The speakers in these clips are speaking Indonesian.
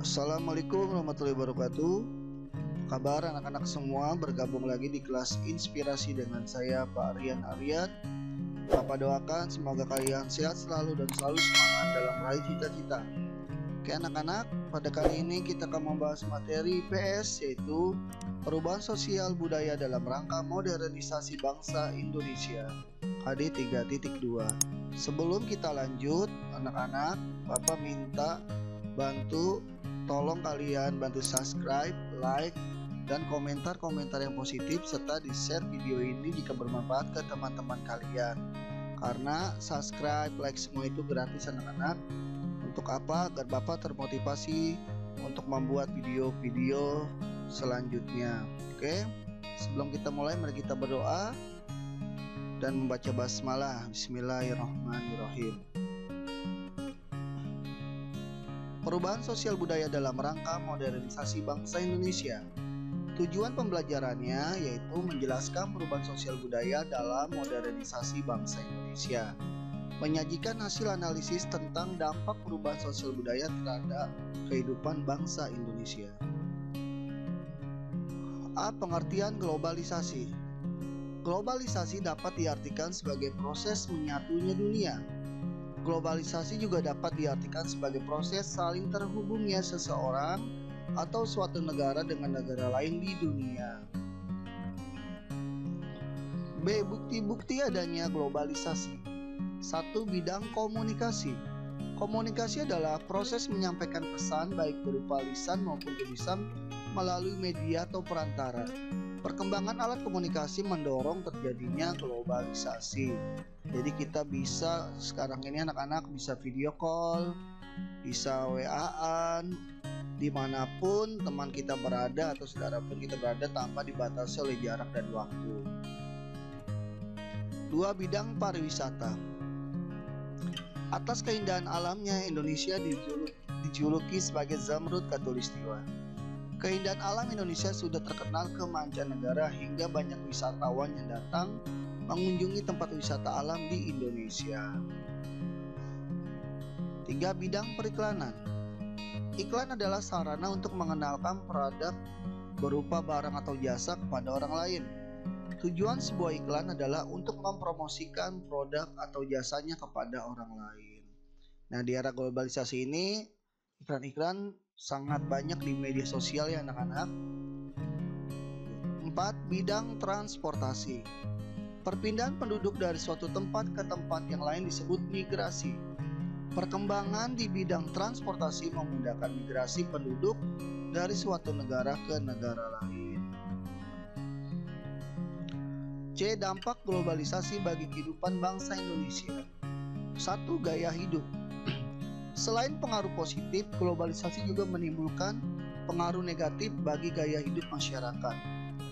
Assalamualaikum warahmatullahi wabarakatuh. Kabar anak-anak semua, bergabung lagi di kelas inspirasi dengan saya Pak Rian Aryat. Bapak doakan semoga kalian sehat selalu dan selalu semangat dalam meraih cita-cita. Oke anak-anak, pada kali ini kita akan membahas materi PS, yaitu perubahan sosial budaya dalam rangka modernisasi bangsa Indonesia KD 3.2. Sebelum kita lanjut, anak-anak, Bapak minta tolong kalian bantu subscribe, like, dan komentar-komentar yang positif, serta di-share video ini jika bermanfaat ke teman-teman kalian. Karena subscribe, like semua itu gratis anak-anak. Untuk apa? Agar Bapak termotivasi untuk membuat video-video selanjutnya. Oke, sebelum kita mulai, mari kita berdoa dan membaca basmalah. Bismillahirrahmanirrahim. Perubahan sosial budaya dalam rangka modernisasi bangsa Indonesia. Tujuan pembelajarannya yaitu menjelaskan perubahan sosial budaya dalam modernisasi bangsa Indonesia, menyajikan hasil analisis tentang dampak perubahan sosial budaya terhadap kehidupan bangsa Indonesia. A. Pengertian globalisasi. Globalisasi dapat diartikan sebagai proses menyatunya dunia. Globalisasi juga dapat diartikan sebagai proses saling terhubungnya seseorang atau suatu negara dengan negara lain di dunia. B. Bukti-bukti adanya globalisasi. 1. Bidang komunikasi. Komunikasi adalah proses menyampaikan pesan baik berupa lisan maupun tulisan melalui media atau perantara. Perkembangan alat komunikasi mendorong terjadinya globalisasi. Jadi kita bisa sekarang ini anak-anak bisa video call, bisa WA-an, dimanapun teman kita berada atau saudara pun kita berada tanpa dibatasi oleh jarak dan waktu. 2. Bidang pariwisata. Atas keindahan alamnya, Indonesia dijuluki sebagai Zamrud Khatulistiwa. Keindahan alam Indonesia sudah terkenal ke mancanegara hingga banyak wisatawan yang datang mengunjungi tempat wisata alam di Indonesia. 3. Bidang periklanan. Iklan adalah sarana untuk mengenalkan produk berupa barang atau jasa kepada orang lain. Tujuan sebuah iklan adalah untuk mempromosikan produk atau jasanya kepada orang lain. Nah, di era globalisasi ini, iklan-iklan sangat banyak di media sosial ya anak-anak. 4. Bidang transportasi. Perpindahan penduduk dari suatu tempat ke tempat yang lain disebut migrasi. Perkembangan di bidang transportasi memudahkan migrasi penduduk dari suatu negara ke negara lain. C. Dampak globalisasi bagi kehidupan bangsa Indonesia. 1. Gaya hidup. Selain pengaruh positif, globalisasi juga menimbulkan pengaruh negatif bagi gaya hidup masyarakat.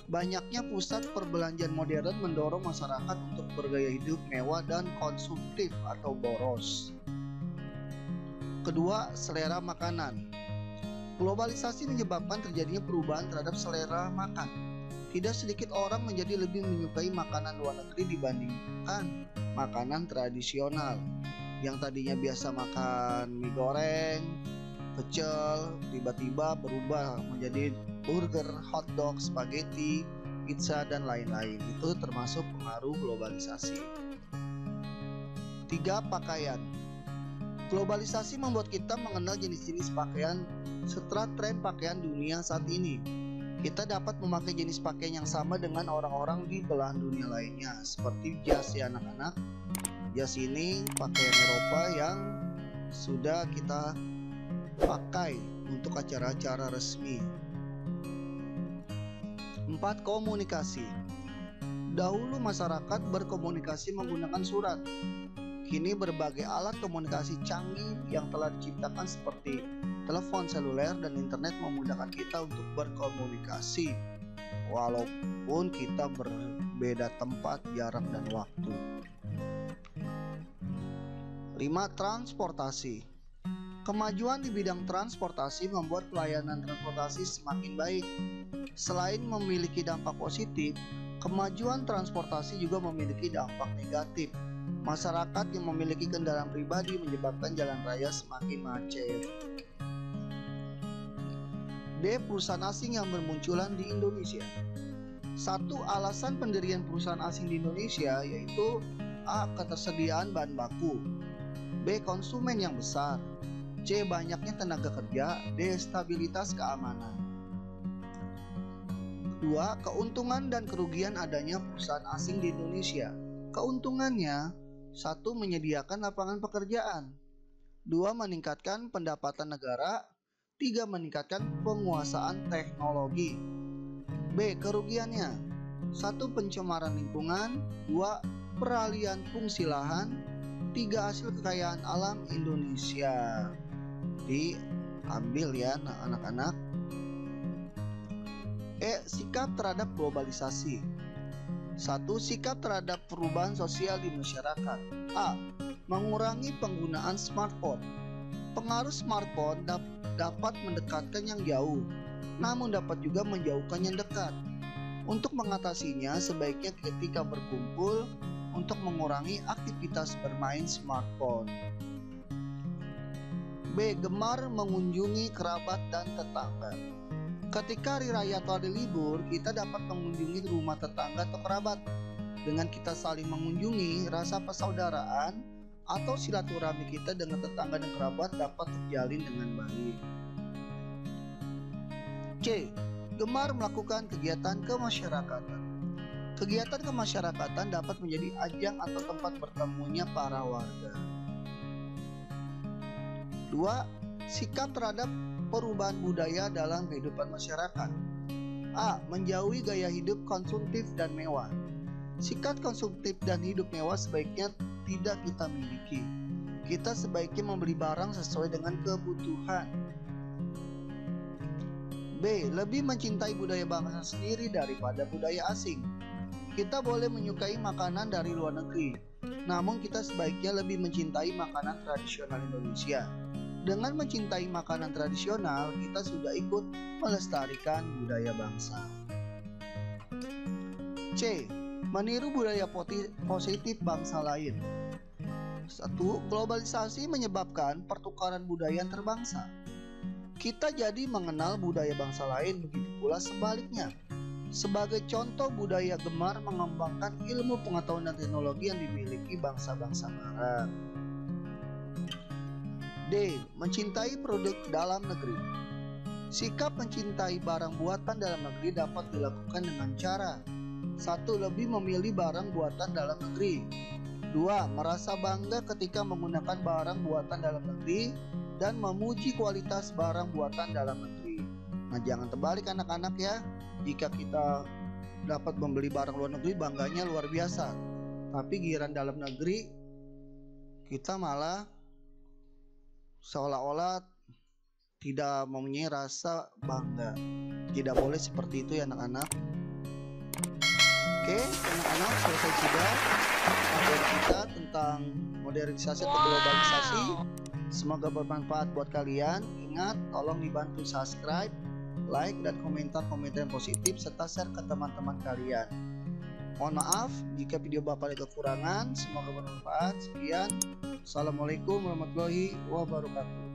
Banyaknya pusat perbelanjaan modern mendorong masyarakat untuk bergaya hidup mewah dan konsumtif atau boros. Kedua, selera makanan. Globalisasi menyebabkan terjadinya perubahan terhadap selera makan. Tidak sedikit orang menjadi lebih menyukai makanan luar negeri dibandingkan makanan tradisional. Yang tadinya biasa makan mie goreng, pecel, tiba-tiba berubah menjadi burger, hotdog, spaghetti, pizza, dan lain-lain. Itu termasuk pengaruh globalisasi. 3. Pakaian. Globalisasi membuat kita mengenal jenis-jenis pakaian setelah tren pakaian dunia saat ini. Kita dapat memakai jenis pakaian yang sama dengan orang-orang di belahan dunia lainnya, seperti jas ya anak-anak. Jas ini pakaian Eropa yang sudah kita pakai untuk acara-acara resmi. 4. Komunikasi. Dahulu masyarakat berkomunikasi menggunakan surat. Kini berbagai alat komunikasi canggih yang telah diciptakan seperti telepon seluler dan internet memudahkan kita untuk berkomunikasi walaupun kita berbeda tempat, jarak, dan waktu. 5. Transportasi. Kemajuan di bidang transportasi membuat pelayanan transportasi semakin baik. Selain memiliki dampak positif, kemajuan transportasi juga memiliki dampak negatif. Masyarakat yang memiliki kendaraan pribadi menyebabkan jalan raya semakin macet. D. Perusahaan asing yang bermunculan di Indonesia. Satu alasan pendirian perusahaan asing di Indonesia yaitu A. Ketersediaan bahan baku, B. Konsumen yang besar, C. Banyaknya tenaga kerja, D. Stabilitas keamanan. Kedua, keuntungan dan kerugian adanya perusahaan asing di Indonesia. Keuntungannya, 1. Menyediakan lapangan pekerjaan, 2. Meningkatkan pendapatan negara, 3. Meningkatkan penguasaan teknologi. B. Kerugiannya, 1. Pencemaran lingkungan, 2. Peralihan fungsi lahan, 3. Hasil kekayaan alam Indonesia. Diambil ya anak-anak. E. Sikap terhadap globalisasi. 1. Sikap terhadap perubahan sosial di masyarakat. A. Mengurangi penggunaan smartphone. Pengaruh smartphone dapat mendekatkan yang jauh, namun dapat juga menjauhkan yang dekat. Untuk mengatasinya, sebaiknya ketika berkumpul untuk mengurangi aktivitas bermain smartphone. B. Gemar mengunjungi kerabat dan tetangga. Ketika hari raya atau hari libur, kita dapat mengunjungi rumah tetangga atau kerabat. Dengan kita saling mengunjungi, rasa persaudaraan atau silaturahmi kita dengan tetangga dan kerabat dapat terjalin dengan baik. C. Gemar melakukan kegiatan kemasyarakatan. Kegiatan kemasyarakatan dapat menjadi ajang atau tempat bertemunya para warga. 2. Sikap terhadap perubahan budaya dalam kehidupan masyarakat. A. Menjauhi gaya hidup konsumtif dan mewah. Sikap konsumtif dan hidup mewah sebaiknya tidak kita miliki. Kita sebaiknya membeli barang sesuai dengan kebutuhan. B. Lebih mencintai budaya bangsa sendiri daripada budaya asing. Kita boleh menyukai makanan dari luar negeri, namun kita sebaiknya lebih mencintai makanan tradisional Indonesia. Dengan mencintai makanan tradisional, kita sudah ikut melestarikan budaya bangsa. C. Meniru budaya positif bangsa lain. 1. Globalisasi menyebabkan pertukaran budaya antar bangsa. Kita jadi mengenal budaya bangsa lain, begitu pula sebaliknya. Sebagai contoh, budaya gemar mengembangkan ilmu pengetahuan dan teknologi yang dimiliki bangsa-bangsa barat. D. Mencintai produk dalam negeri. Sikap mencintai barang buatan dalam negeri dapat dilakukan dengan cara 1. Lebih memilih barang buatan dalam negeri. 2. Merasa bangga ketika menggunakan barang buatan dalam negeri dan memuji kualitas barang buatan dalam negeri. Nah, jangan terbalik anak-anak ya. Jika kita dapat membeli barang luar negeri, bangganya luar biasa. Tapi giliran dalam negeri, kita malah seolah-olah tidak mempunyai rasa bangga. Tidak boleh seperti itu ya anak-anak. Oke, anak-anak, selesai sudah materi kita tentang modernisasi atau globalisasi. Semoga bermanfaat buat kalian. Ingat, tolong dibantu subscribe, like, dan komentar-komentar yang positif serta share ke teman-teman kalian. Mohon maaf jika video Bapak ada kekurangan. Semoga bermanfaat. Sekian. Assalamualaikum warahmatullahi wabarakatuh.